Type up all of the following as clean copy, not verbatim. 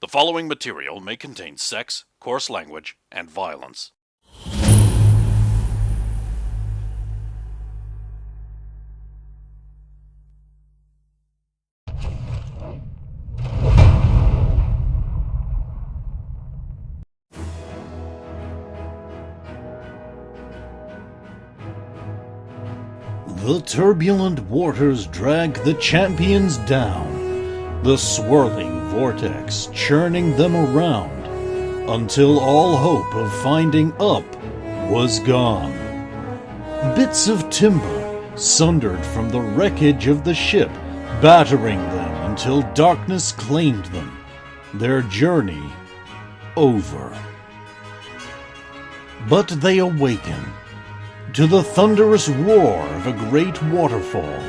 The following material may contain sex, coarse language, and violence. The turbulent waters drag the champions down, the swirling vortex churning them around, until all hope of finding up was gone. Bits of timber sundered from the wreckage of the ship, battering them until darkness claimed them, their journey over. But they awaken to the thunderous roar of a great waterfall,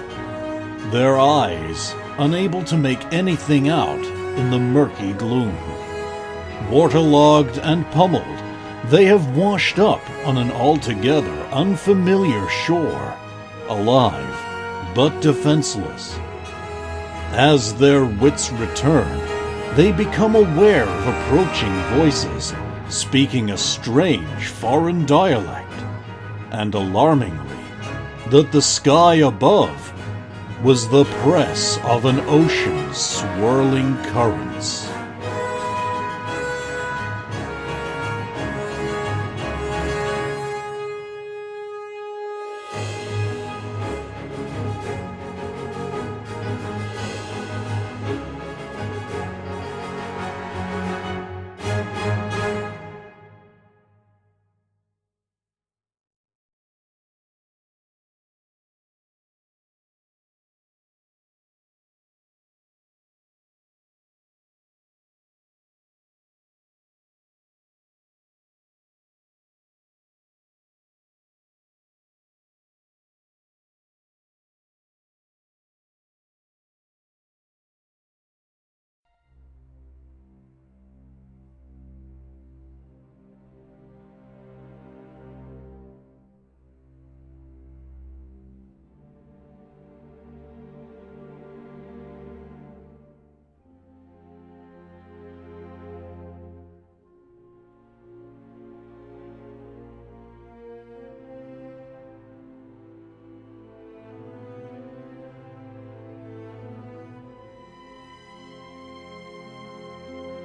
their eyes unable to make anything out in the murky gloom. Waterlogged and pummeled, they have washed up on an altogether unfamiliar shore, alive but defenseless. As their wits return, they become aware of approaching voices, speaking a strange foreign dialect, and alarmingly, that the sky above was the press of an ocean's swirling currents.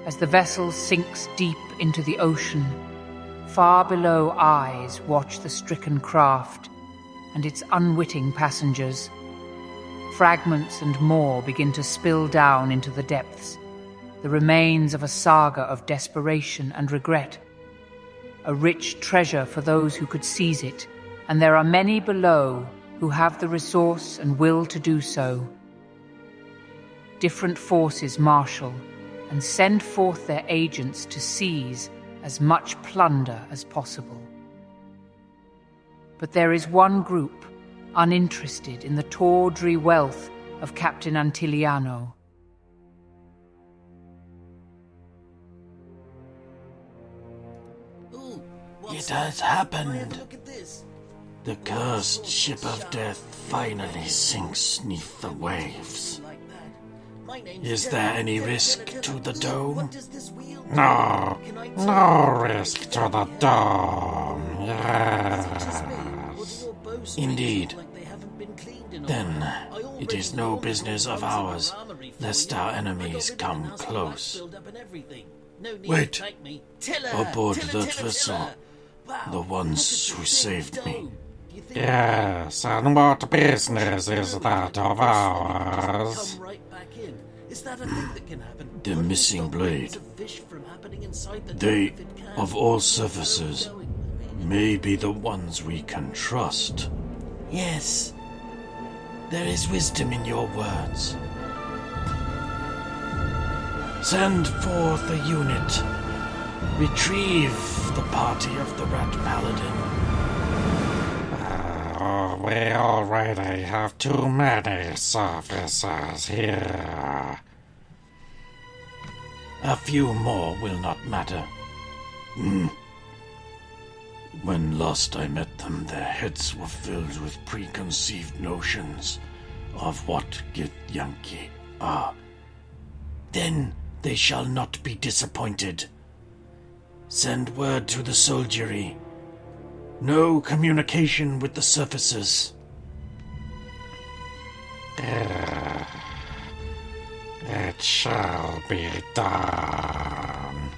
As the vessel sinks deep into the ocean, far below eyes watch the stricken craft and its unwitting passengers. Fragments and more begin to spill down into the depths, the remains of a saga of desperation and regret. A rich treasure for those who could seize it, and there are many below who have the resource and will to do so. Different forces marshal and send forth their agents to seize as much plunder as possible. But there is one group uninterested in the tawdry wealth of Captain Antiliano. It has happened. The cursed ship of death finally sinks 'neath the waves. Is there any risk to the dome? No risk to the dome, yes. Indeed. Then it is no business of ours, lest our enemies come close. Wait, aboard that vessel, the ones who saved me. Yes, and what business is that of ours? The missing blade. They, of all surfaces, may be the ones we can trust. Yes, there is wisdom in your words. Send forth a unit. Retrieve the party of the Rat Paladin. We already have too many officers here. A few more will not matter. When last I met them, their heads were filled with preconceived notions of what Githyanki are. Then They shall not be disappointed. Send word to the soldiery. No communication with the surfaces. It shall be done.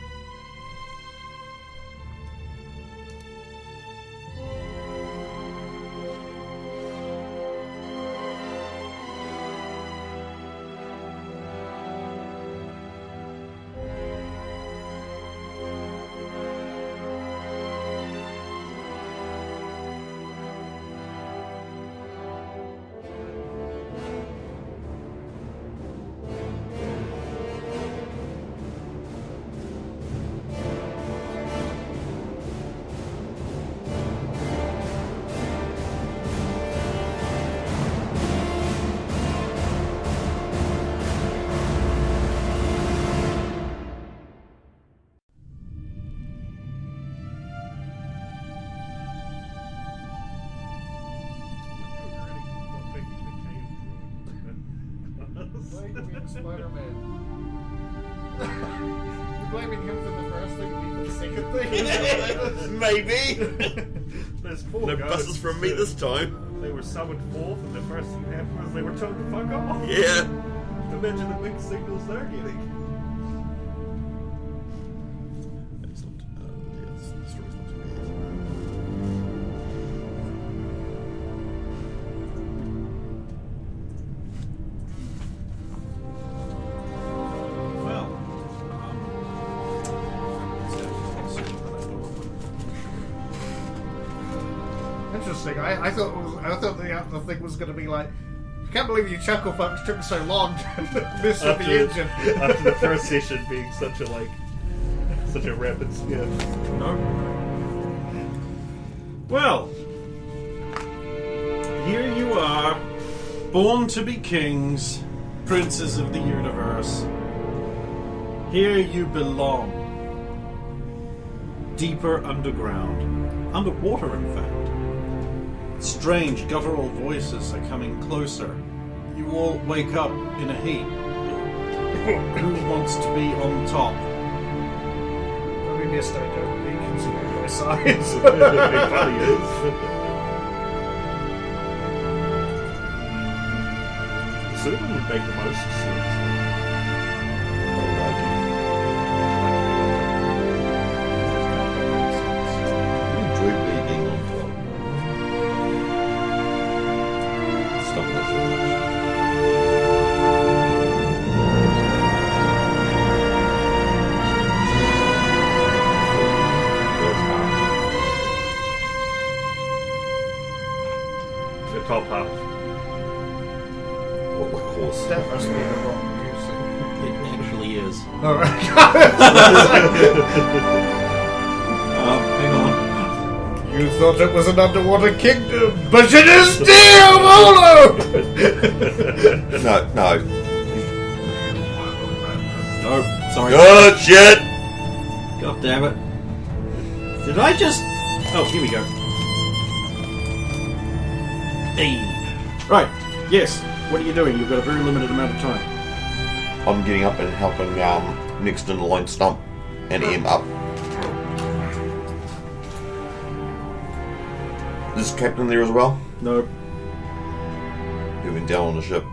Spider-Man. You're blaming him for the first thing, me for the second thing? Maybe. There's four No guys. buses from me this time. They were summoned forth, and the first thing that happened was they were told to fuck off. Yeah. Imagine the big signals they're getting. Excellent. Yes, the story's not too bad. Well, Interesting. I thought the thing was going to be like, I can't believe you chuckle fucks took so long to miss with the engine. After the first session being such a rapid skip. no. Well, here you are, born to be kings, princes of the universe. Here you belong. Deeper underground. Underwater, in fact. Strange guttural voices are coming closer. You all wake up in a heap. Who wants to be on top? Probably missed I don't be considering my size. It probably is. The Superman would make the most sense. You enjoy being on top. Stop that so much. The top half. What horse? That must be the wrong music. It actually is. Alright. Hang on. You thought it was an underwater kingdom, but it is Diavolo! No. No, sorry. Good shit! God damn it. Did I just... Oh, here we go. Hey. Right, yes. What are you doing? You've got a very limited amount of time. I'm getting up and helping next in the line stump and M up. Is Captain there as well? No. He went down on the ship.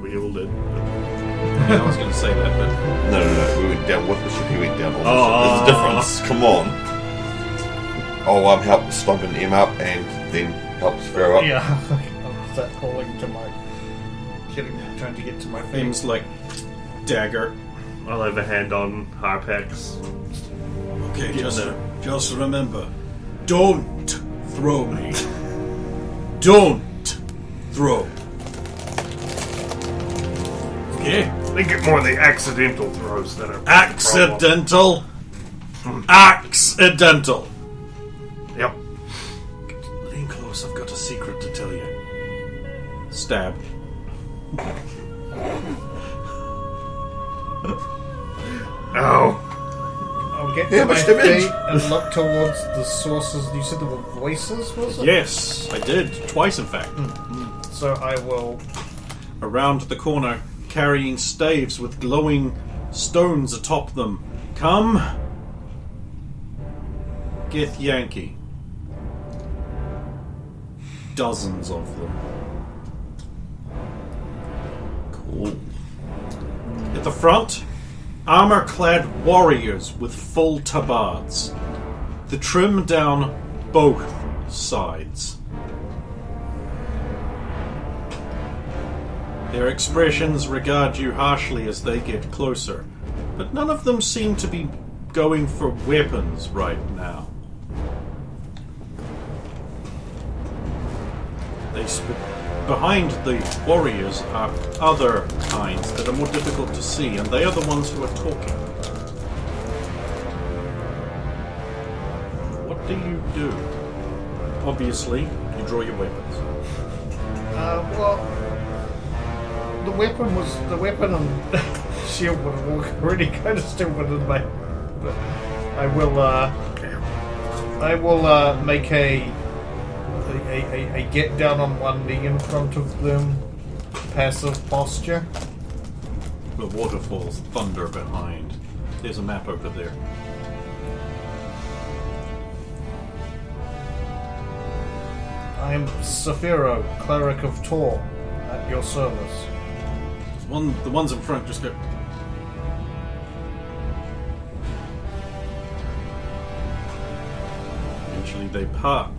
We all did. I was going to say that, but... No. We went down with the ship. He went down on the Oh. ship. There's a difference. Come on. I'll help stump and M up and then help Sparrow up. Yeah, I'll start calling to my... trying to get to my feet. Things like dagger. I'll have a hand on Harpax. Okay, Get just there. remember, don't throw me. Don't throw. Okay? I think it more the accidental throws that are Accidental. Accidental. Yep. Lean close, I've got a secret to tell you. Stab. Oh. I'll get Yeah, to my much damage. feet and look towards the sources. You said there were voices, was it? Yes, I did. Twice, in fact. So I will... Around the corner, carrying staves with glowing stones atop them. Come, Githyanki. Dozens of them. Cool. At the front, armor-clad warriors with full tabards. The trim down both sides. Their expressions regard you harshly as they get closer, but none of them seem to be going for weapons right now. Behind the warriors are other kinds that are more difficult to see, and they are the ones who are talking. What do you do? Obviously, you draw your weapons. Well, the weapon and shield would have already kind of still within my. But I will make a get down on one knee in front of them, passive posture. The waterfalls thunder behind. There's a map over there. I am Saphiro, cleric of Tor, at your service. The ones in front just go. Eventually they part.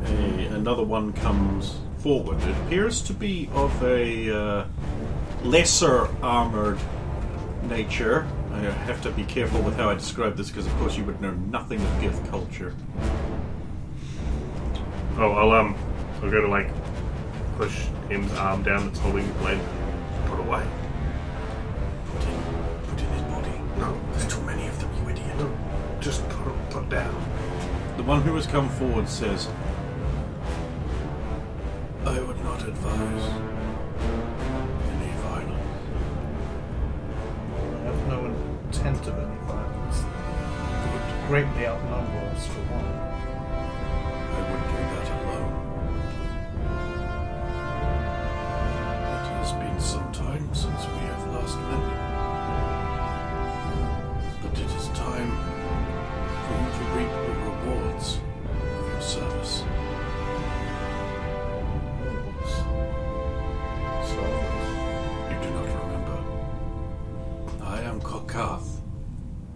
And another one comes forward. It appears to be of a lesser armored nature. I have to be careful with how I describe this because, of course, you would know nothing of Gith culture. Oh, I'll go to push him's arm down that's holding the blade. Put away. Put in his body. No, there's too many of them, you idiot. No, just put down. The one who has come forward says, I would not advise any violence. I have no intent of any violence. It would greatly outnumber us for one. I would do that alone. It has been some time since we have last met. But it is time for you to reap the rewards of your service. You do not remember. I am Kokath.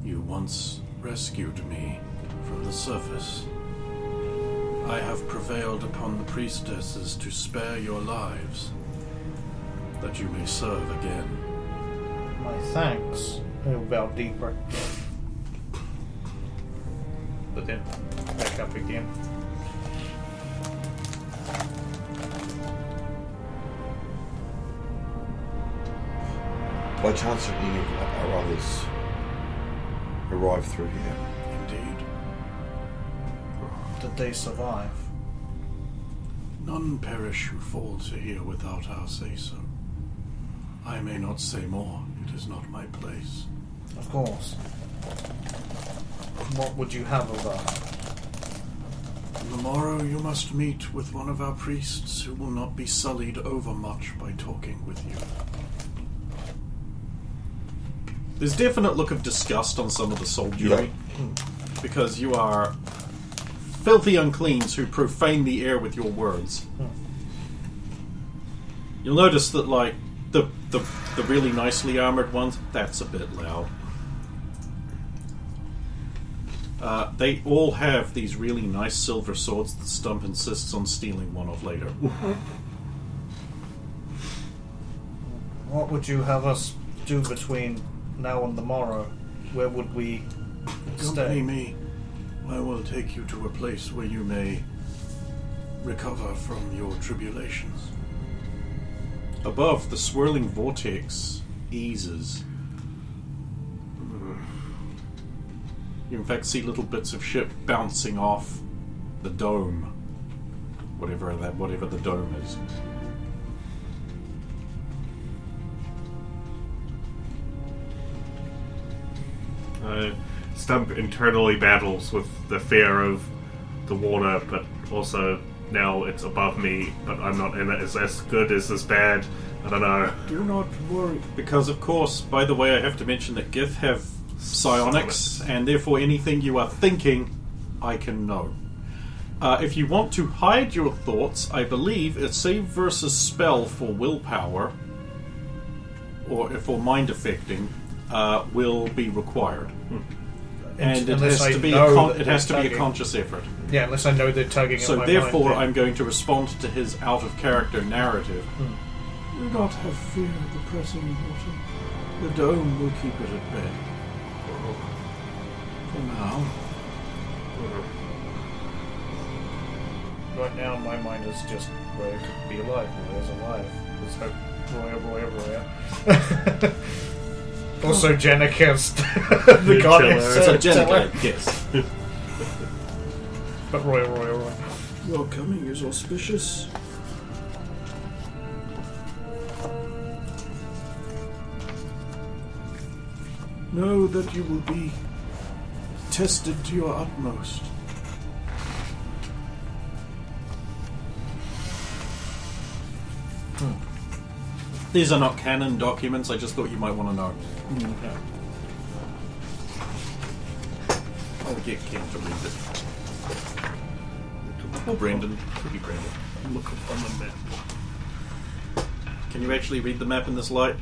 You once rescued me from the surface. I have prevailed upon the priestesses to spare your lives, that you may serve again. My thanks. He'll bow deeper. But then back up again. By chance, have any of our others arrived through here? Indeed. Did they survive? None perish who fall to here without our say-so. I may not say more. It is not my place. Of course. What would you have of us? On the morrow you must meet with one of our priests who will not be sullied overmuch by talking with you. There's definite look of disgust on some of the soldiery, because you are filthy uncleans who profane the air with your words. You'll notice that, the really nicely armored ones, that's a bit loud. They all have these really nice silver swords that Stump insists on stealing one of later. What would you have us do between now and the morrow? Where would we Accompany stay? me. I will take you to a place where you may recover from your tribulations. Above, the swirling vortex eases. You in fact see little bits of ship bouncing off the dome. Whatever the dome is. Stump internally battles with the fear of the water, but also now it's above me, but I'm not in it. Is this good? Is this bad? I don't know. Do not worry. Because, of course, by the way, I have to mention that Gith have psionics, and therefore anything you are thinking, I can know. If you want to hide your thoughts, I believe a save versus spell for willpower, or for mind affecting, will be required. And it has to be a conscious effort. Yeah, unless I know they're tugging at my mind. So therefore, I'm going to respond to his out-of-character narrative. Do not have fear of the pressing water. The dome will keep it at bay. For now. Right now, my mind is just Roya could be alive. Roya's alive. Let's hope Roya. Also, Jenna kissed the goddess. So Jenna kiss. But Roya. Your coming is auspicious. Know that you will be tested to your utmost. These are not canon documents, I just thought you might want to know. Yeah. I'll get Kim to read it. Or Brandon. Could be Brandon. Look up on the map. Can you actually read the map in this light?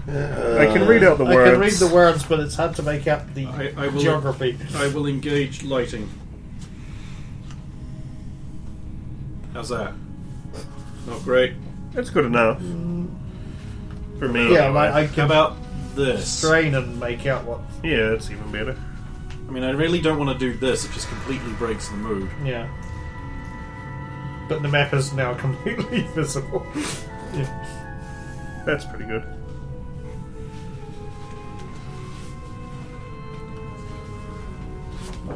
I can read out the words. I can read the words, but it's hard to make out the geography. I will engage lighting. How's that? Not great. That's good enough. For me. Yeah, anyway. I How can about this? strain and make out what... Yeah, it's even better. I mean, I really don't want to do this. It just completely breaks the mood. Yeah. But the map is now completely visible. Yeah. That's pretty good.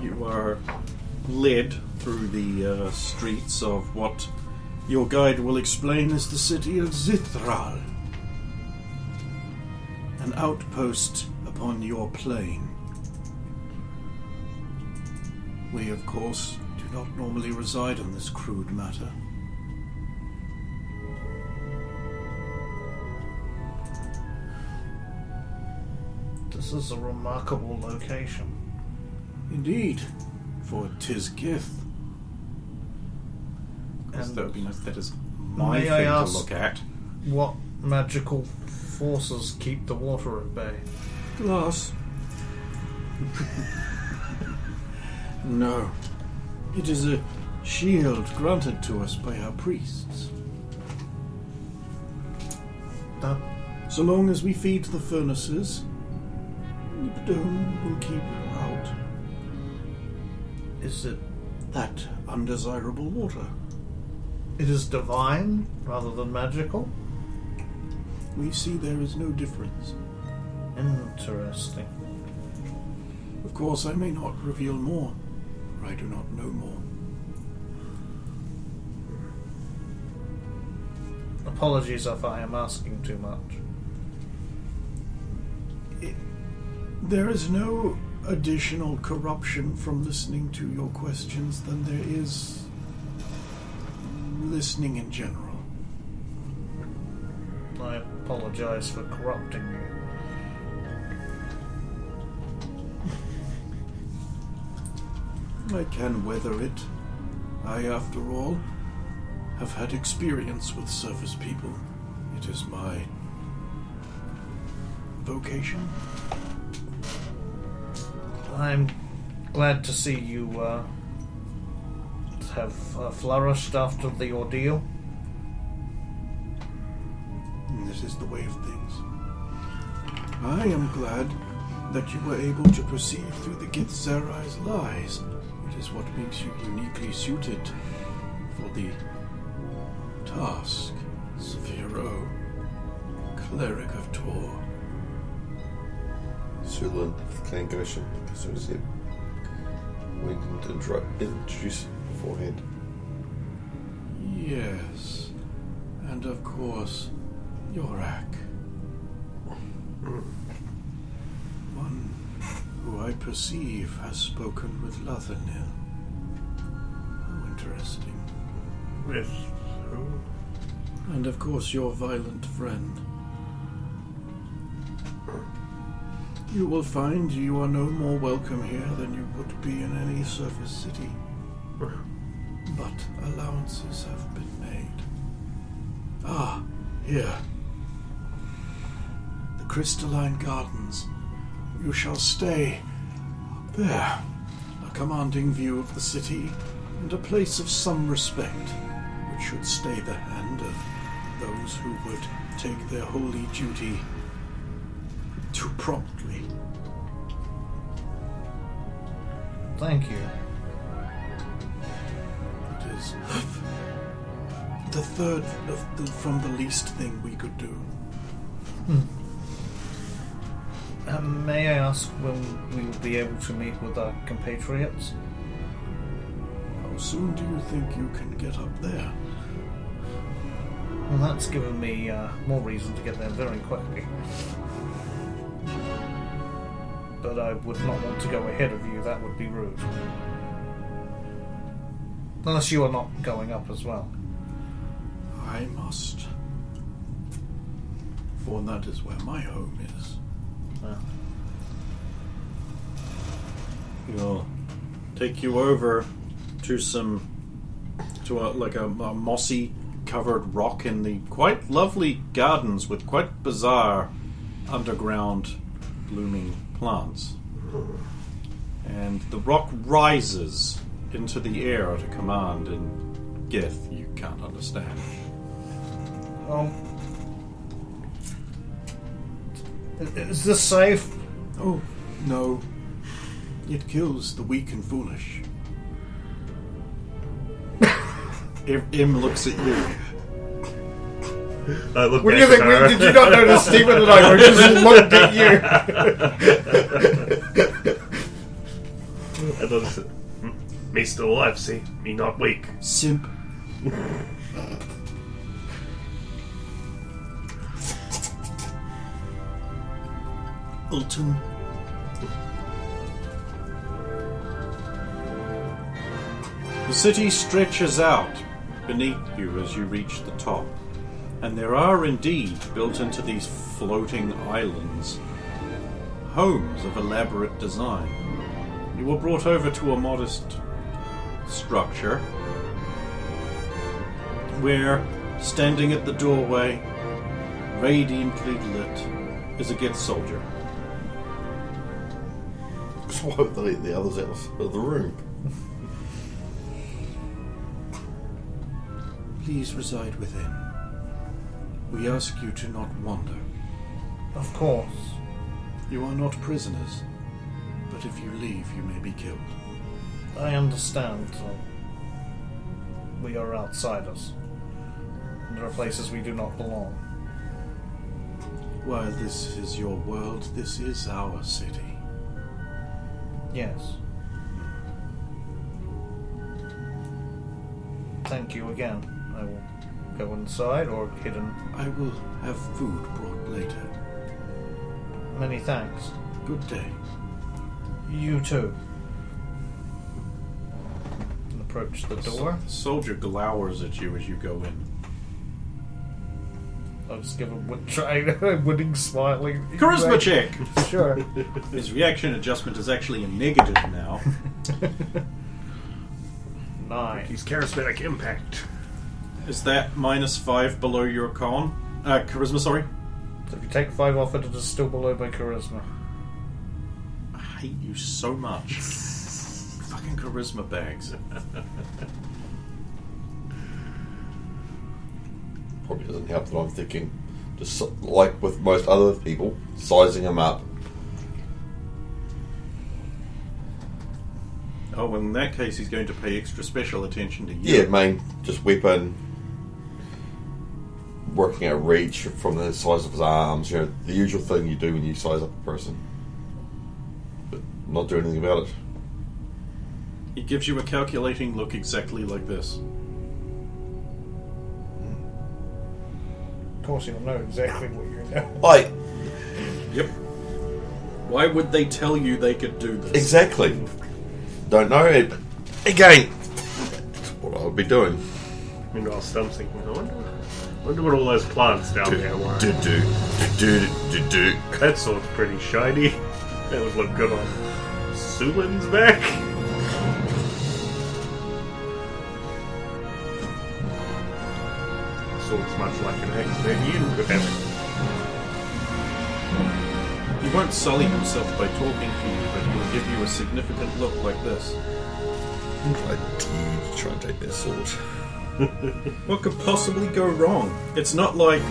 You are led through the streets of what your guide will explain as the city of Xithraal. An outpost upon your plain. We, of course, do not normally reside on this crude matter. This is a remarkable location. Indeed, for 'tis Gith. And that would be nice. That is my May thing I to ask- look at. What magical forces keep the water at bay? Glass. No. It is a shield granted to us by our priests. That So long as we feed the furnaces, the dome will keep out is it. that undesirable water. It is divine rather than magical. We see there is no difference. Interesting. Of course, I may not reveal more, for I do not know more. Apologies if I am asking too much. There is no additional corruption from listening to your questions than there is listening in general. I apologize for corrupting you. I can weather it. I, after all, have had experience with surface people. It is my vocation. I'm glad to see you have flourished after the ordeal. And this is the way of things. I am glad that you were able to perceive through the Xithraal's lies. It is what makes you uniquely suited for the task. Sphero, Cleric of Tor. Sulin, Clan Grisham, as soon as we didn't introduce beforehand. Yes, and of course, Jor-Karroc. One who I perceive has spoken with Lathanil. How interesting. With who? And of course your violent friend. You will find you are no more welcome here than you would be in any surface city. But allowances have been made. Ah, here. The crystalline gardens. You shall stay there. A commanding view of the city and a place of some respect, which should stay the hand of those who would take their holy duty too promptly. Thank you. It is the third from the least thing we could do. May I ask when we will be able to meet with our compatriots? How soon do you think you can get up there? Well, that's given me more reason to get there very quickly. But I would not want to go ahead of you, that would be rude. Unless you are not going up as well. I must. For that is where my home is. He'll take you over to a mossy covered rock in the quite lovely gardens with quite bizarre underground blooming plants. And the rock rises into the air to command in Gith you can't understand. Is this safe? Oh, no. It kills the weak and foolish. Im looks at you. What do you think? Did you not notice Stephen and I were just looked at you? I thought, me still alive, see? Me not weak. Simp. Ultim. The city stretches out beneath you as you reach the top, and there are indeed, built into these floating islands, homes of elaborate design. You were brought over to a modest structure where, standing at the doorway, radiantly lit, is a Gith soldier. Swap the others out of the room. Please reside within. We ask you to not wander. Of course. You are not prisoners, but if you leave, you may be killed. I understand. We are outsiders. There are places we do not belong. While this is your world, this is our city. Yes. Thank you again. I will go inside or hidden. I will have food brought later. Many thanks. Good day. You too. And approach the door. The soldier glowers at you as you go in. I'll just give him a winning smiling. Charisma check! Sure. His reaction adjustment is actually a negative now. 9. He's charismatic impact. Is that -5 below your charisma, sorry? So if you take 5 off it is still below my charisma. I hate you so much. Fucking charisma bags. Probably doesn't help that I'm thinking, just like with most other people, sizing them up. Oh, well, in that case, he's going to pay extra special attention to you. Yeah, main, just weapon, working out reach from the size of his arms, you know, the usual thing you do when you size up a person. But not do anything about it. He gives you a calculating look exactly like this. Of course you'll know exactly what you're doing. Like, Yep. Why would they tell you they could do this? exactly. Don't know it, but again, that's what I would be doing. Meanwhile, Stump's thinking, I wonder what all those plants down there were. That sword's pretty shiny. That would look good on Sulin's back. Sword's much like an axe, maybe you could have it. He won't sully himself by talking to you, but he will give you a significant look like this. Try and take their sword. What could possibly go wrong? It's not like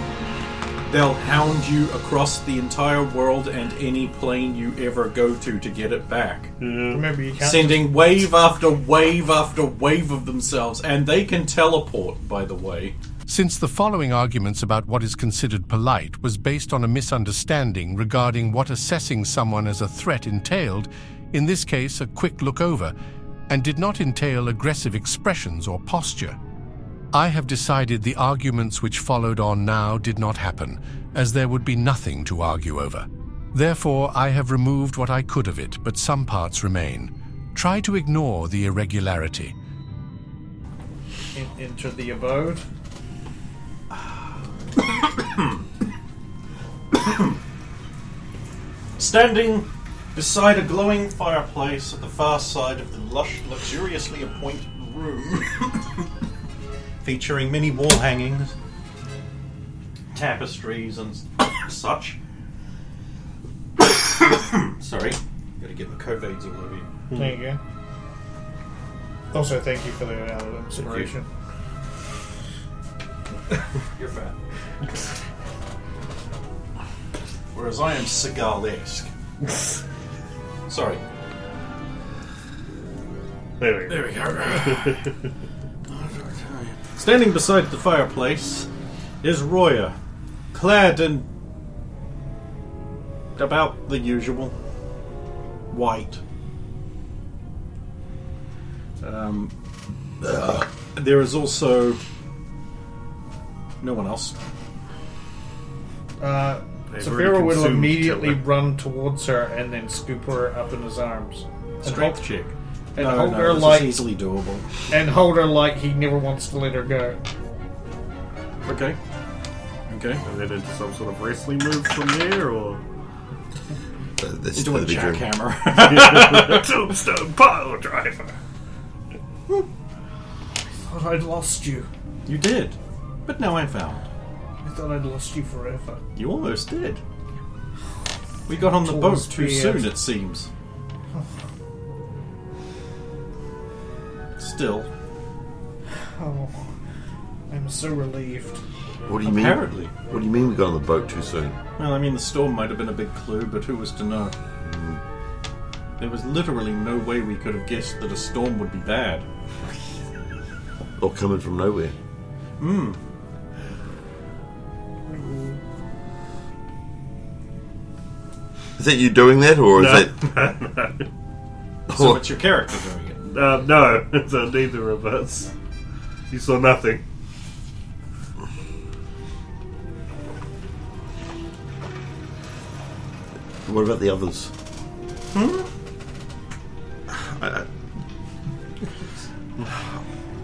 they'll hound you across the entire world and any plane you ever go to get it back. Remember, you can't Sending wave after wave after wave of themselves, and they can teleport, by the way. Since the following arguments about what is considered polite was based on a misunderstanding regarding what assessing someone as a threat entailed, in this case a quick look over, and did not entail aggressive expressions or posture, I have decided the arguments which followed on now did not happen, as there would be nothing to argue over. Therefore, I have removed what I could of it, but some parts remain. Try to ignore the irregularity. enter the abode. Standing beside a glowing fireplace at the far side of the lush, luxuriously appointed room, featuring many wall hangings, tapestries, and such. Sorry, gotta get my COVIDs all over you. There you go. Also, thank you for the inspiration. You're fat. Whereas I am Seagal-esque. Sorry. There we go. Standing beside the fireplace is Roya, clad in about the usual white. There is also no one else. Saphira will immediately run towards her and then scoop her up in his arms. Strength check. And hold her like easily doable. And hold her like he never wants to let her go. Okay. And then into some sort of wrestling move from there, or He's doing a jackhammer. Tombstone pile driver. I thought I'd lost you. You did, but now I'm found. I thought I'd lost you forever. You almost did. We got on the boat too soon, it seems. Still. Oh, I'm so relieved. What do you mean? Apparently. What do you mean we got on the boat too soon? Well, I mean, the storm might have been a big clue, but who was to know? There was literally no way we could have guessed that a storm would be bad. Or coming from nowhere. Is that you doing that, or is that... So it's your character doing it? No, it's neither of us. You saw nothing. What about the others?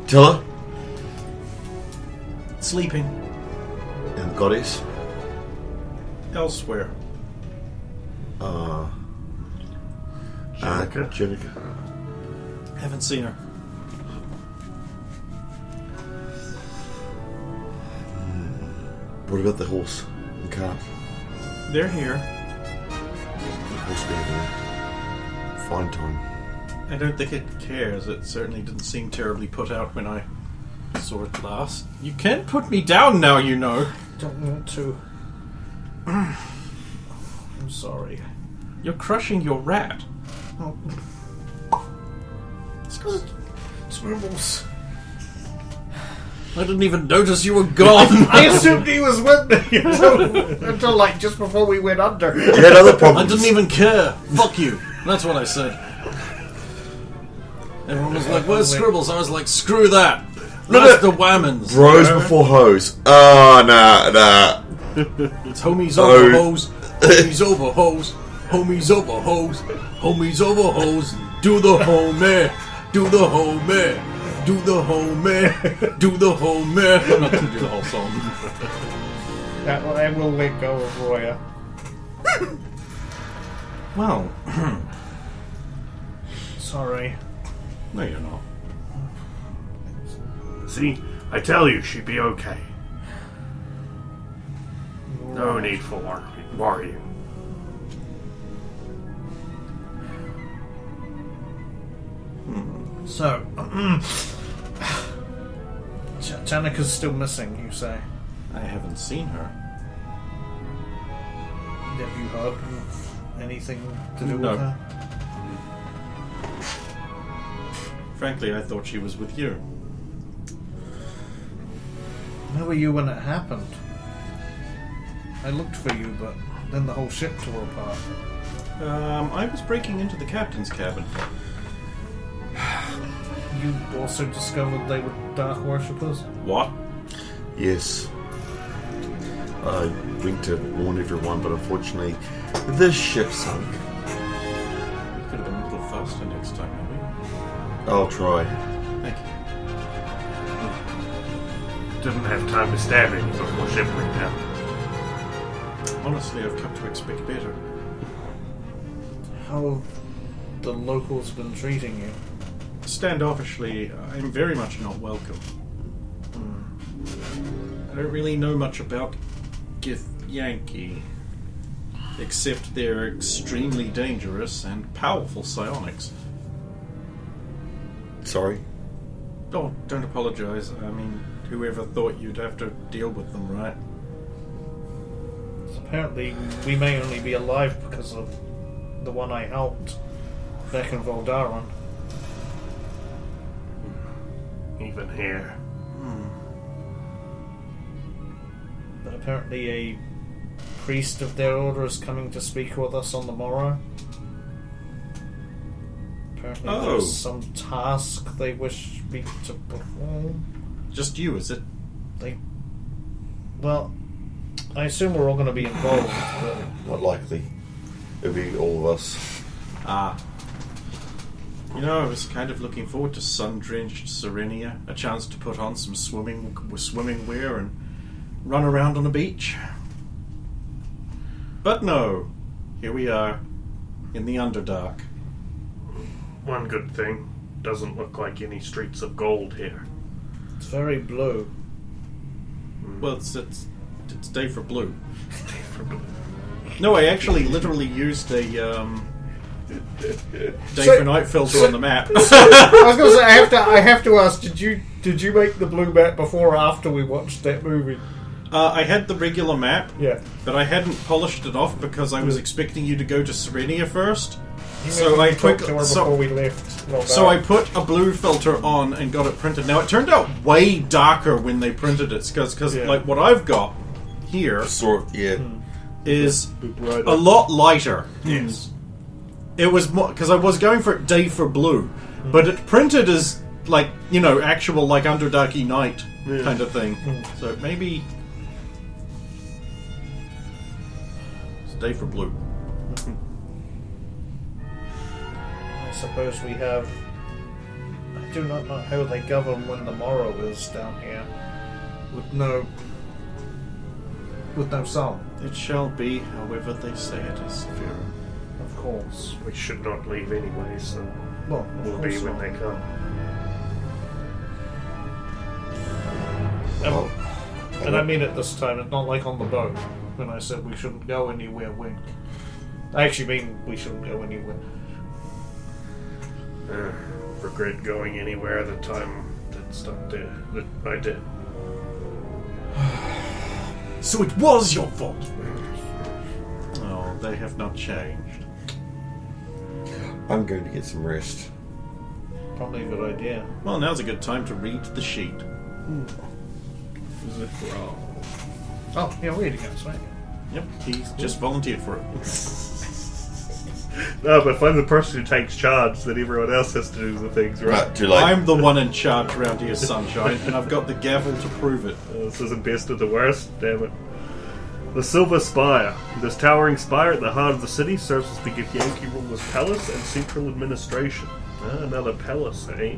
Tell her. Sleeping. And the goddess? Elsewhere. Jenica. Haven't seen her. What about the horse and cart? They're here. The horse being there. Fine time. I don't think it cares. It certainly didn't seem terribly put out when I saw it last. You can't put me down now, you know. Don't want to. I'm sorry. You're crushing your rat. Oh. Scribbles. I didn't even notice you were gone. I assumed he was with me until like just before we went under. You had other problems. I didn't even care. Fuck you. That's what I said. Everyone was like, "Where's Scribbles?" I was like, "Screw that. That's the Whammons." Bros before hoes. Oh, nah. It's homies over hoes. Homies over hoes. Homies over hoes. Homies over hoes. Do the homie. Do the homie. Do the whole man. Do the whole man. I'm not going to do the whole song. I will let go of Roya. Well, Sorry. no, you're not. See, I tell you, she'd be okay. No need for worrying. So, Janika's still missing, you say? I haven't seen her. Have you heard of anything to do No. with her? Frankly, I thought she was with you. Where were you when it happened? I looked for you, but then the whole ship tore apart. I was breaking into the captain's cabin. You also discovered they were Dark Worshippers? What? Yes. I went to warn everyone, but unfortunately, the ship sunk. Could have been a little faster next time, maybe. I'll try. Thank you. Didn't have time to stab any before ship went down. Honestly, I've come to expect better. How have the locals been treating you? Standoffishly, I'm very much not welcome. I don't really know much about Githyankee, except they're extremely dangerous and powerful psionics. Sorry. Oh, don't apologize. I mean, whoever thought you'd have to deal with them, right? Apparently, we may only be alive because of the one I helped back in Voldaran. Even here. But apparently a priest of their order is coming to speak with us on the morrow. Apparently there's some task they wish me to perform. Just you, is it? Well, I assume we're all going to be involved, but Not likely. It'll be all of us. You know, I was kind of looking forward to sun-drenched Serenia, a chance to put on some swimming wear and run around on a beach. But no, here we are, in the Underdark. One good thing, doesn't look like any streets of gold here. it's very blue. Well, it's day for blue. No, I actually literally used a day for night filter on the map. I was going to say, I have to ask, did you make the blue map before or after we watched that movie? I had the regular map, Yeah. but I hadn't polished it off because I was expecting you to go to Serenia first. So I talked to her before we left. So I put a blue filter on and got it printed. Now it turned out way darker when they printed it because like what I've got here is a lot lighter. Yes. It was more because I was going for day for blue, but it printed as like actual like Underdarky night kind of thing. So maybe it's day for blue. I suppose we have... I do not know how they govern when the morrow is down here. With no sun. It shall be however they say it is, Vera. Of course. We should not leave anyway, so Well, we'll be when they come. And I mean it this time, it's not like on the boat. When I said we shouldn't go anywhere, wink. I actually mean we shouldn't go anywhere. Regret going anywhere the time that stuff did. That I did. So it was your fault. Oh, they have not changed. I'm going to get some rest. Probably a good idea. Well, now's a good time to read the sheet. Xithraal. Oh, yeah, we're eating outside. Yep, he's just volunteered for it. No, but if I'm the person who takes charge, then everyone else has to do the things, right? Too late. I'm the one in charge around here, Sunshine, and I've got the gavel to prove it. This isn't best of the worst, damn it. The Silver Spire. This towering spire at the heart of the city serves as the Githyanki ruler's palace and central administration. Another palace, eh?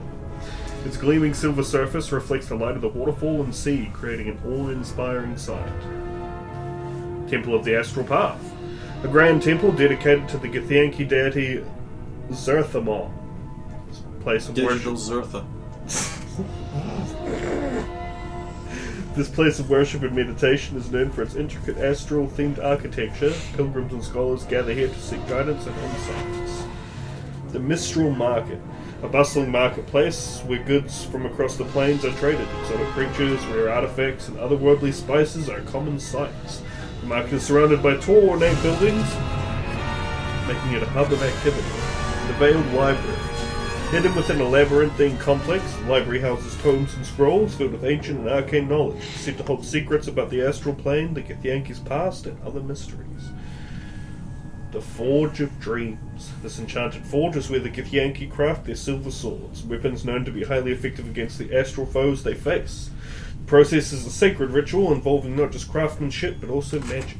Its gleaming silver surface reflects the light of the waterfall and sea, creating an awe-inspiring sight. Temple of the Astral Path. A grand temple dedicated to the Githyanki deity Xithraal. Place of Digital worship. Zertha. This place of worship and meditation is known for its intricate astral-themed architecture. Pilgrims and scholars gather here to seek guidance and insights. The Mistral Market. A bustling marketplace where goods from across the plains are traded. Exotic creatures, rare artifacts, and otherworldly spices are common sights. The market is surrounded by tall, ornate buildings, making it a hub of activity. The Veiled Library. Hidden within a labyrinthine complex, the library houses tomes and scrolls filled with ancient and arcane knowledge, said to hold secrets about the astral plane, the Githyanki's past, and other mysteries. The Forge of Dreams. This enchanted forge is where the Githyanki craft their silver swords, weapons known to be highly effective against the astral foes they face. The process is a sacred ritual involving not just craftsmanship, but also magic.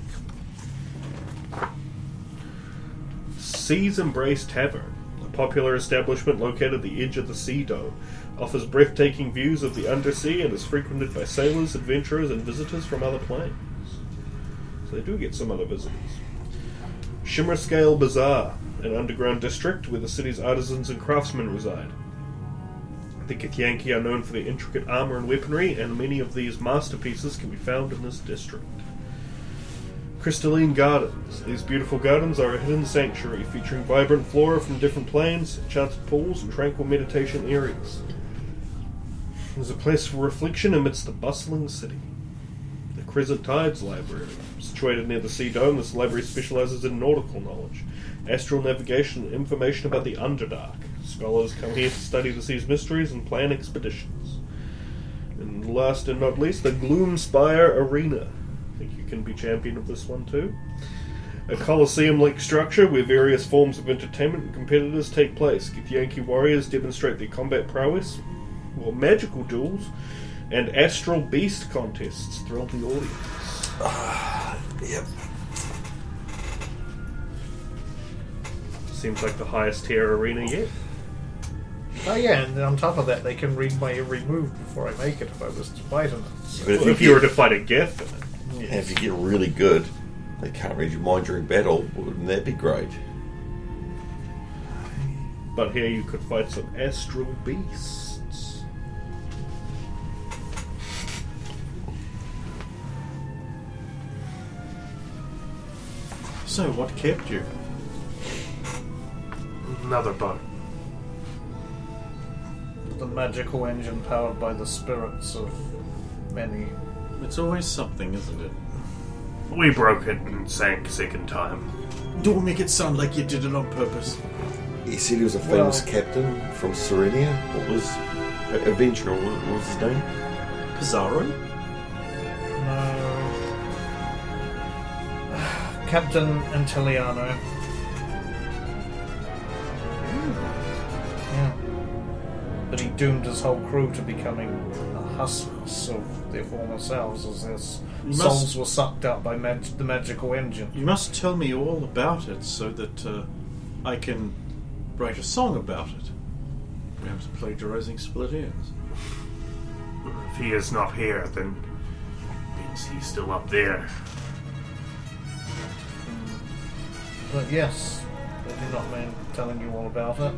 Sea's Embrace Tavern. Popular establishment located at the edge of the Sea Dome, offers breathtaking views of the undersea and is frequented by sailors, adventurers, and visitors from other planes. So they do get some other visitors. Shimmerscale Bazaar, an underground district where the city's artisans and craftsmen reside. The Githyanki are known for their intricate armor and weaponry, and many of these masterpieces can be found in this district. Crystalline Gardens. These beautiful gardens are a hidden sanctuary featuring vibrant flora from different planes, enchanted pools, and tranquil meditation areas. There's a place for reflection amidst the bustling city. The Crescent Tides Library. Situated near the Sea Dome, this library specializes in nautical knowledge, astral navigation, and information about the Underdark. Scholars come here to study the sea's mysteries and plan expeditions. And last and not least, the Gloomspire Arena. I think you can be champion of this one too. A Colosseum-like structure where various forms of entertainment and competitors take place. Githyanki warriors demonstrate their combat prowess, while magical duels and astral beast contests thrill the audience. Yep. Seems like the highest tier arena yet. Oh yeah, and on top of that, they can read my every move before I make it if I was to fight in it. So. But If you were to fight a Geth in it. And if you get really good, they can't read your mind during battle. Wouldn't that be great? But here you could fight some astral beasts. So, what kept you? Another boat. The magical engine powered by the spirits of many. It's always something, isn't it? We broke it and sank second time. Don't make it sound like you did it on purpose. He said he was a famous captain from Serenia. What was adventurer? What was his name? Pizarro? No. Captain Antiliano. Yeah. But he doomed his whole crew to becoming husks of their former selves as their souls were sucked out by the magical engine. You must tell me all about it so that I can write a song about it. Perhaps plagiarizing Split Ends. If he is not here, then means he's still up there. But yes, I do not mind telling you all about it.